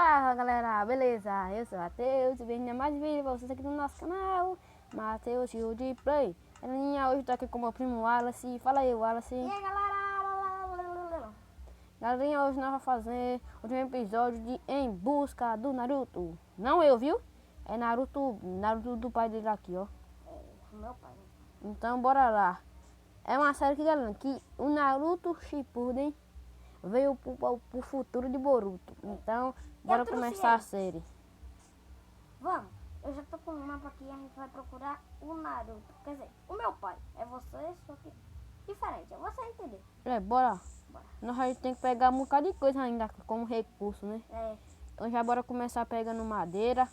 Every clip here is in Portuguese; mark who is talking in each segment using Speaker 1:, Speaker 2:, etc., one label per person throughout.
Speaker 1: Fala galera, beleza? Eu sou o Matheus e bem-vindo a mais um vídeo pra vocês aqui no nosso canal Matheus de Play. Galerinha, hoje eu tô aqui com meu primo Wallace. Fala aí, Wallace.
Speaker 2: E aí galera,
Speaker 1: Galerinha, hoje nós vamos fazer o último episódio de Em Busca do Naruto. Não eu, viu? É Naruto do pai dele aqui, ó.
Speaker 2: é meu pai.
Speaker 1: Então bora lá. É uma série que, galera, que o Naruto Shippuden veio pro futuro de Boruto. Então, bora começar a série.
Speaker 2: Vamos, eu já tô com o mapa aqui e a gente vai procurar o Naruto. Quer dizer, o meu pai. É você, só que diferente. É você entender.
Speaker 1: Bora.
Speaker 2: Bora.
Speaker 1: Nós tem que pegar um bocado de coisa ainda como recurso, né?
Speaker 2: É,
Speaker 1: Então já bora começar pegando madeira.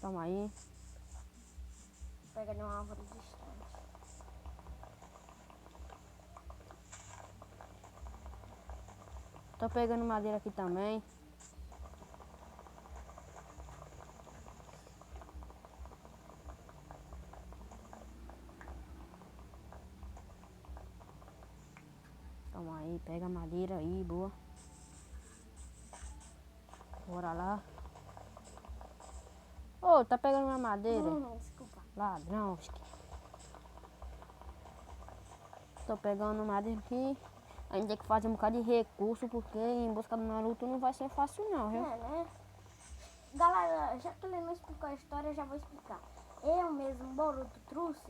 Speaker 1: Toma aí.
Speaker 2: pega de uma árvore distante.
Speaker 1: Tô pegando madeira aqui também. Toma aí, pega a madeira aí, boa. Bora lá. Ô, tá pegando minha madeira?
Speaker 2: Desculpa.
Speaker 1: Ladrão. Tô pegando madeira aqui. A gente tem que fazer um bocado de recurso, porque em busca do Naruto não vai ser fácil não, viu?
Speaker 2: É, né? Galera, já que ele não explicou a história, eu já vou explicar. Eu mesmo, Boruto, trouxe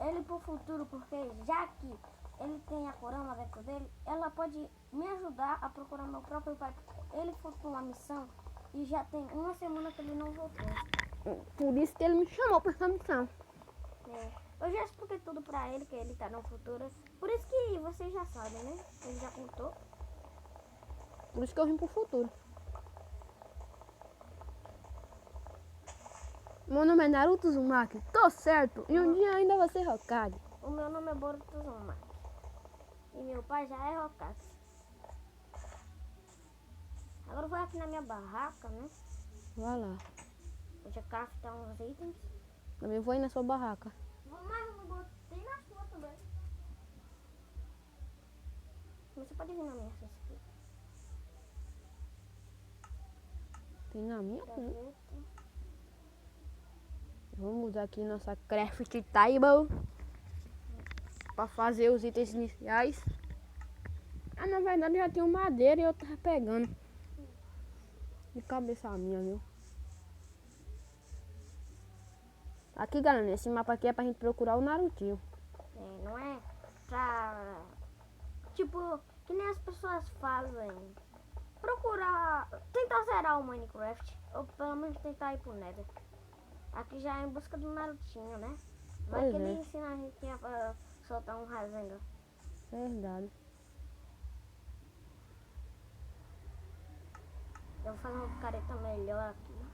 Speaker 2: ele pro futuro, porque já que ele tem a Kurama dentro dele, ela pode me ajudar a procurar meu próprio pai. Ele foi pra uma missão e já tem uma semana que ele não voltou.
Speaker 1: Por isso que ele me chamou pra essa missão.
Speaker 2: É, eu já expliquei tudo pra ele, que ele tá no futuro. Por isso que vocês já sabem, né? Ele já contou.
Speaker 1: Por isso que eu vim pro futuro. Meu nome é Naruto Uzumaki, tô certo. E um dia ainda vou ser Hokage.
Speaker 2: O meu nome é Boruto Uzumaki. E meu pai já é Hokage. Agora eu vou aqui na minha barraca, né?
Speaker 1: Vai lá.
Speaker 2: Vou já craftar uns itens.
Speaker 1: Também vou ir na sua barraca.
Speaker 2: Mas não botei na sua também. Você pode vir na minha, se você quiser.
Speaker 1: Tem na minha?
Speaker 2: Graveta.
Speaker 1: Vamos usar aqui nossa craft table para fazer os itens iniciais. Ah, na verdade já tinha madeira e eu tava pegando. De cabeça minha, viu? Aqui, galera, esse mapa aqui é pra gente procurar o Narutinho.
Speaker 2: É, não é pra... Tipo, que nem as pessoas fazem. Procurar... Tentar zerar o Minecraft. Ou pelo menos tentar ir pro Nether. Aqui já é em busca do Narutinho, né? Mas
Speaker 1: Pois
Speaker 2: que ele
Speaker 1: é.
Speaker 2: ensina a gente a soltar um Rasengan.
Speaker 1: Verdade.
Speaker 2: Eu vou fazer uma picareta melhor aqui.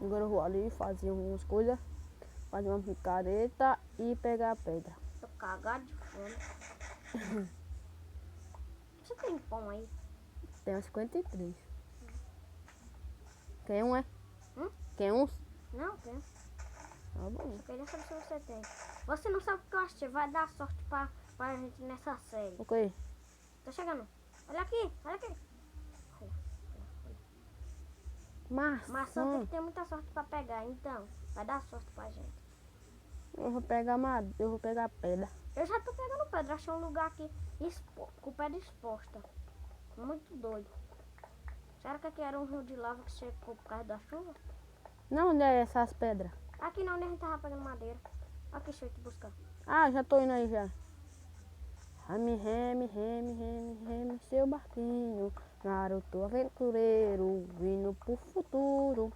Speaker 1: Agora eu vou ali fazer umas coisas. Fazer uma picareta e pegar a pedra.
Speaker 2: Tô cagado de fome. Você tem pão aí?
Speaker 1: Tem uns 53. Quer um, é? Quer uns?
Speaker 2: Não, tem.
Speaker 1: Tá bom.
Speaker 2: Eu queria saber se você tem. Você não sabe o que eu acho. Vai dar sorte pra gente nessa série.
Speaker 1: Ok.
Speaker 2: Tá chegando. Olha aqui, olha aqui. Maçã tem que ter muita sorte pra pegar. Então, vai dar sorte pra gente.
Speaker 1: Eu vou pegar pedra.
Speaker 2: Eu já tô pegando pedra. Achei um lugar aqui com pedra exposta. Muito doido. Será que aqui era um rio de lava que secou por causa da chuva?
Speaker 1: Não, onde é essas pedras?
Speaker 2: Aqui não, onde a gente tava pegando madeira. Aqui, deixa eu te buscar.
Speaker 1: Ah, já tô indo aí já. Reme, seu barquinho. Naruto aventureiro, vindo pro futuro.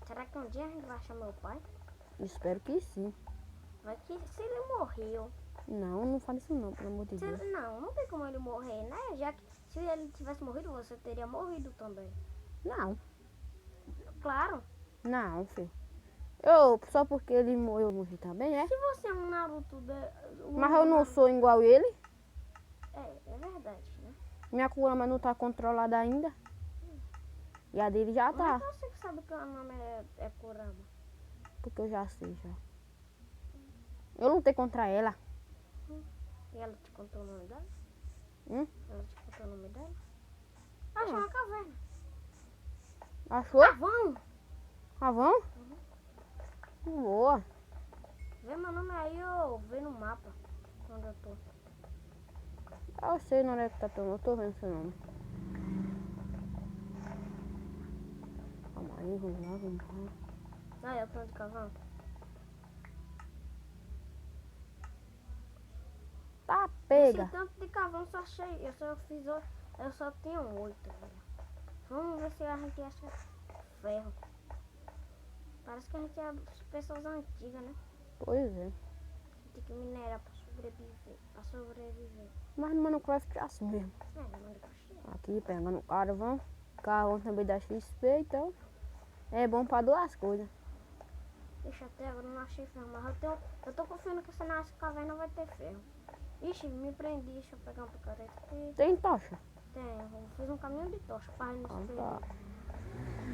Speaker 2: Será que um dia a gente vai achar meu pai?
Speaker 1: Espero que sim.
Speaker 2: Vai que se ele morreu.
Speaker 1: Não fale isso não, pelo amor de Deus.
Speaker 2: Não tem como ele morrer, né? Já que se ele tivesse morrido, você teria morrido também.
Speaker 1: Não,
Speaker 2: Claro.
Speaker 1: filho. Só porque ele morreu, eu morri também, é?
Speaker 2: Se você é um Naruto...
Speaker 1: Mas eu não sou igual ele.
Speaker 2: É verdade, né?
Speaker 1: Minha Kurama não tá controlada ainda. E a dele já tá.
Speaker 2: Mas você que sabe que o nome é Kurama.
Speaker 1: Porque eu já sei, já. Eu lutei contra ela.
Speaker 2: E ela te contou o nome dela? Ela te contou o nome dela? Achou uma caverna.
Speaker 1: Achou?
Speaker 2: Carvão!
Speaker 1: Carvão? Boa.
Speaker 2: Vê meu nome aí, eu vê no mapa onde eu tô.
Speaker 1: Eu sei na hora que tá tão. Eu tô vendo seu nome. Calma aí, vamos lá, vamos lá.
Speaker 2: Aí, eu tô de carvão.
Speaker 1: Tá,
Speaker 2: Esse
Speaker 1: pega.
Speaker 2: tanto de carvão só achei. Eu só tenho 8, velho. Vamos ver se a gente acha ferro. Parece que a gente é pessoas antigas, né?
Speaker 1: Pois é.
Speaker 2: Tem que minerar pra sobreviver.
Speaker 1: Mas no Minecraft é assim mesmo.
Speaker 2: Manda pra cheio.
Speaker 1: Aqui pegando carvão. Carvão também dá XP, então. É bom pra duas coisas.
Speaker 2: Deixa até agora, eu não achei ferro, mas eu tô confiando que se nessa caverna vai ter ferro. Ixi, me prendi, deixa eu pegar um picareta aqui.
Speaker 1: Tem tocha?
Speaker 2: Tem, eu fiz um caminho de tocha pra não se
Speaker 1: Tá.
Speaker 2: perder.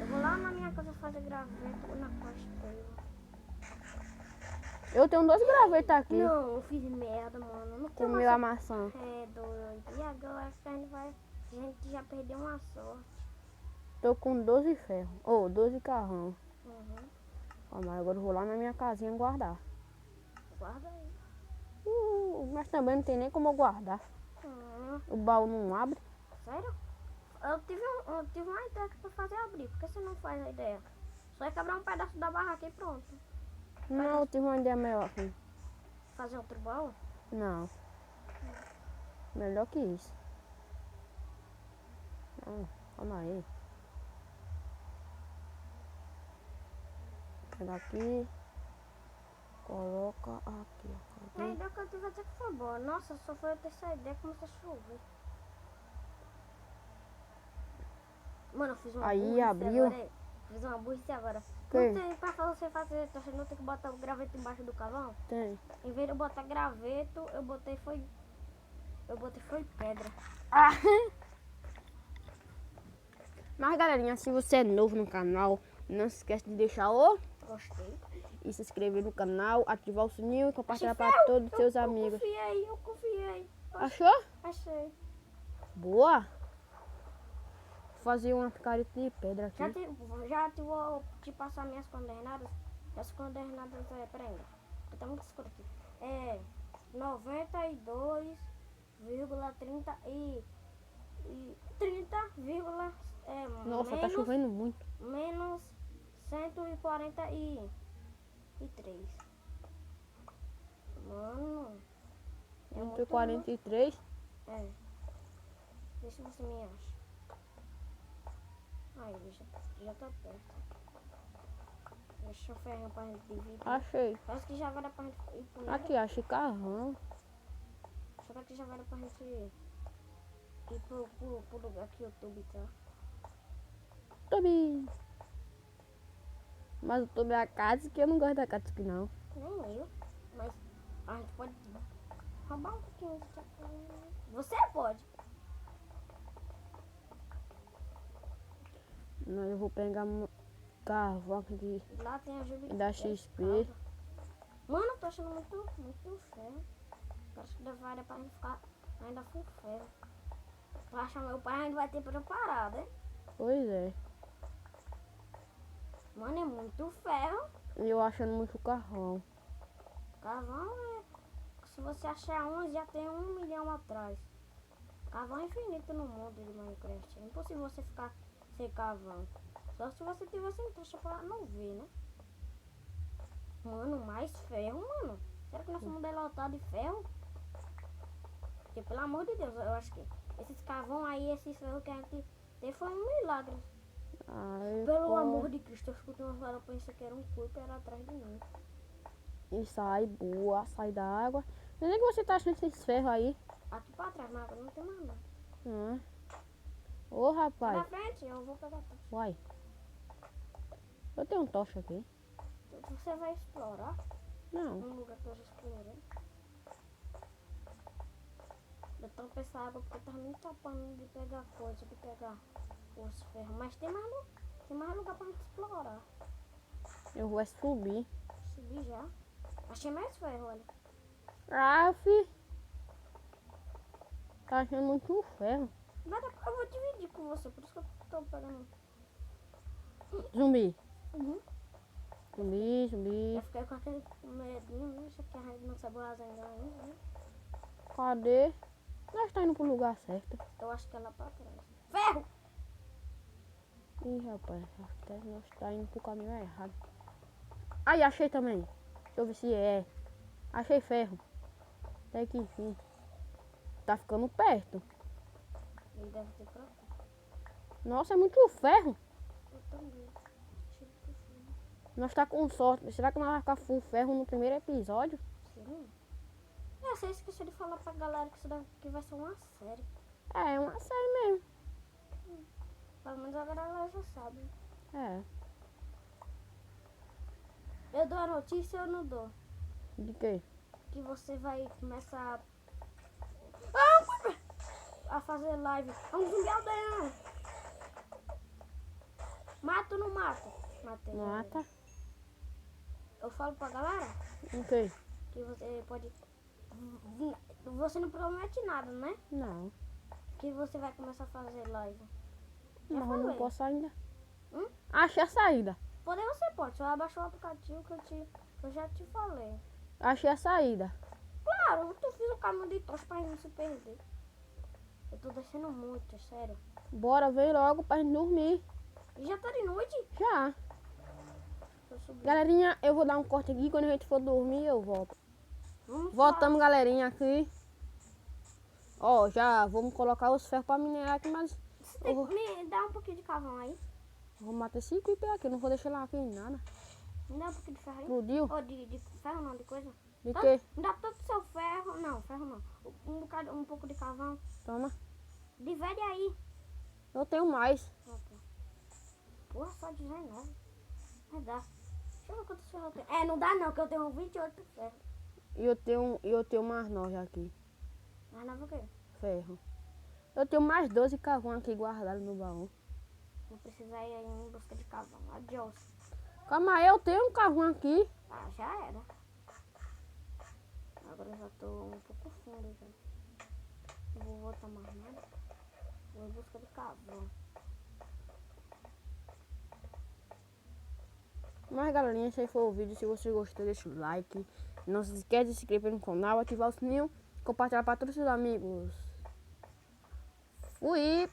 Speaker 2: Eu vou lá na minha casa fazer graveto na costeira.
Speaker 1: Eu tenho 2 gravetos aqui.
Speaker 2: Não, eu fiz merda, mano. Não tem
Speaker 1: Comeu a maçã.
Speaker 2: É doido. E agora que a gente já perdeu uma sorte.
Speaker 1: Tô com 12 ferros. Ou 12 carrão.
Speaker 2: Uhum.
Speaker 1: Calma aí, agora eu vou lá na minha casinha guardar.
Speaker 2: Guarda aí.
Speaker 1: Mas também não tem nem como eu guardar. O baú não abre.
Speaker 2: Sério? Eu tive uma ideia pra fazer abrir. Por que você não faz a ideia? Só é quebrar um pedaço da barraca e pronto.
Speaker 1: Não, eu tive uma ideia melhor aqui.
Speaker 2: Fazer outro baú?
Speaker 1: Não. Melhor que isso. Não, calma aí. Pega aqui. Coloca aqui.
Speaker 2: A ideia que eu tive até que foi boa. Nossa, só foi eu ter essa ideia que começou a chover. Mano, eu fiz uma
Speaker 1: Aí,
Speaker 2: burrice
Speaker 1: abriu.
Speaker 2: agora. Fiz uma burrice agora.
Speaker 1: Que?
Speaker 2: Não tem pra você fazer tocha, não tem que botar o graveto embaixo do carvão?
Speaker 1: Tem.
Speaker 2: Em vez de eu botar graveto, eu botei foi pedra.
Speaker 1: Ah. Mas galerinha, se você é novo no canal, não se esquece de deixar o
Speaker 2: Gostei.
Speaker 1: e se inscrever no canal, ativar o sininho e compartilhar
Speaker 2: Achei
Speaker 1: para
Speaker 2: ferro.
Speaker 1: todos os seus amigos.
Speaker 2: Eu confiei.
Speaker 1: Achou?
Speaker 2: Achei.
Speaker 1: Boa! Vou fazer uma picareta de pedra aqui.
Speaker 2: Já te vou te passar minhas coordenadas. As coordenadas peraí. Tá muito escuro aqui. É 92,30 e 30,
Speaker 1: Nossa, tá
Speaker 2: menos,
Speaker 1: chovendo muito.
Speaker 2: menos 143. Mano. É muito
Speaker 1: 143.
Speaker 2: É. Deixa você me acha. Aí, já tá perto. Deixa o ferrinho pra gente dividir.
Speaker 1: Achei.
Speaker 2: Parece que já vai dar pra gente ir pro
Speaker 1: Aqui, achei carvão.
Speaker 2: Será que já vai dar pra gente ir pro lugar que o YouTube tá?
Speaker 1: Tobi. Mas o Tobi é a casa que eu não gosto da Katsuki não.
Speaker 2: Nem eu. Mas a gente pode roubar um pouquinho de chocolate. Você pode.
Speaker 1: Mas eu vou pegar carvão aqui.
Speaker 2: Lá tem a Jubi.
Speaker 1: Da XP.
Speaker 2: Mano, eu tô achando muito ferro. Parece que vai dar pra gente ficar ainda com ferro. Pra achar meu pai, a gente vai ter preparado, hein?
Speaker 1: Pois é.
Speaker 2: Mano, é muito ferro.
Speaker 1: E eu achando muito carvão.
Speaker 2: Carvão é... Se você achar 11, já tem 1 milhão atrás. Carvão é infinito no mundo de Minecraft. É impossível você ficar sem carvão. Só se você tiver sem tocha pra não ver, né? Mano, mais ferro, mano. Será que nosso mundo é lotado de ferro? Porque, pelo amor de Deus, eu acho que esses carvão aí, esses ferros que a gente teve foi um milagre.
Speaker 1: Ai,
Speaker 2: Pelo
Speaker 1: pô.
Speaker 2: amor de Cristo, eu escutei uma hora, eu pensei que era um corpo, era atrás de mim.
Speaker 1: E sai boa, sai da água. Não é nem que você tá achando esses ferros aí.
Speaker 2: Aqui pra trás, mas agora não tem mais nada.
Speaker 1: Ô
Speaker 2: Na
Speaker 1: rapaz.
Speaker 2: frente, eu vou pegar tocha.
Speaker 1: Uai. Eu tenho um tocha aqui.
Speaker 2: Você vai explorar
Speaker 1: Não.
Speaker 2: um lugar que eu já explorei. Eu tô com essa água porque eu tava me tapando de pegar coisa, de pegar os ferros. Mas tem mais lugar pra gente explorar.
Speaker 1: Eu vou subir.
Speaker 2: Subir já. Achei mais ferro, olha.
Speaker 1: Ah, fi. Tá achando muito ferro.
Speaker 2: Mas depois eu vou dividir com você, por isso que eu tô pegando.
Speaker 1: Zumbi.
Speaker 2: Uhum.
Speaker 1: Zumbi.
Speaker 2: Eu fiquei com aquele medinho, né? Achei que a gente não sabia ainda, né?
Speaker 1: Cadê? Nós tá indo pro lugar certo.
Speaker 2: Eu acho que é lá pra trás. Ferro!
Speaker 1: Ih, rapaz, até nós tá indo pro caminho errado. Aí, achei também. Deixa eu ver se é. Achei ferro. Até que enfim. Tá ficando perto.
Speaker 2: Ele deve ter pra cá.
Speaker 1: Nossa, é muito ferro.
Speaker 2: Eu também. Tiro pro fundo.
Speaker 1: Nós tá com sorte. Será que nós vamos ficar full ferro no primeiro episódio?
Speaker 2: Sim. É, você esqueceu de falar pra galera que isso daqui vai ser uma série.
Speaker 1: É uma série mesmo.
Speaker 2: Pelo menos a galera já sabe.
Speaker 1: É.
Speaker 2: Eu dou a notícia ou não dou?
Speaker 1: De quê?
Speaker 2: Que você vai começar a fazer live. É um zumbi aldeão. Mata ou não mata? Matei.
Speaker 1: Mata.
Speaker 2: Eu falo pra galera
Speaker 1: O quê?
Speaker 2: que você pode... Você não promete nada, né?
Speaker 1: Não.
Speaker 2: Que você vai começar a fazer live. Já
Speaker 1: Mas eu não
Speaker 2: falei.
Speaker 1: posso ainda.
Speaker 2: Hum?
Speaker 1: Achei a saída.
Speaker 2: Poder você pode, só abaixar o aplicativo que eu já te falei.
Speaker 1: Achei a saída.
Speaker 2: Claro, tu fiz o caminho de tocha pra não se perder. Eu tô descendo muito, é sério.
Speaker 1: Bora, vem logo pra gente dormir.
Speaker 2: E já tá de noite?
Speaker 1: Já.
Speaker 2: Deixa eu subir.
Speaker 1: Galerinha, eu vou dar um corte aqui. Quando a gente for dormir, eu volto.
Speaker 2: Vamos
Speaker 1: Voltamos, galerinha, aqui. Ó, já vamos colocar os ferros pra minerar aqui, mas
Speaker 2: Você tem que me dar um pouquinho de carvão aí.
Speaker 1: vou matar esse equipe aqui. Não vou deixar lá aqui em nada.
Speaker 2: Me dá um pouquinho de ferro aí.
Speaker 1: Explodiu?
Speaker 2: Ou de ferro não, de coisa.
Speaker 1: De
Speaker 2: Tá?
Speaker 1: quê?
Speaker 2: Me dá todo o seu ferro. Não, ferro não. Um pouco de carvão.
Speaker 1: Toma.
Speaker 2: Divide aí.
Speaker 1: Eu tenho mais.
Speaker 2: Porra, só 19. Vai dar. Deixa eu ver quantos ferros eu tenho. É, não dá não, que eu tenho 28 ferros.
Speaker 1: E eu tenho mais 9 aqui.
Speaker 2: Mas não o quê?
Speaker 1: Ferro. Eu tenho mais 12 carvão aqui guardados no baú.
Speaker 2: Vou precisar ir aí em busca de carvão. Adiós.
Speaker 1: Calma aí, eu tenho um carvão aqui.
Speaker 2: Ah, já era. Agora eu já tô um pouco fundo já. Não vou voltar mais nada. Vou em busca de carvão.
Speaker 1: Mas galerinha, esse aí foi o vídeo. Se você gostou, deixa o like. Não se esqueça de se inscrever no canal, ativar o sininho, compartilhar para todos os seus amigos. Fui!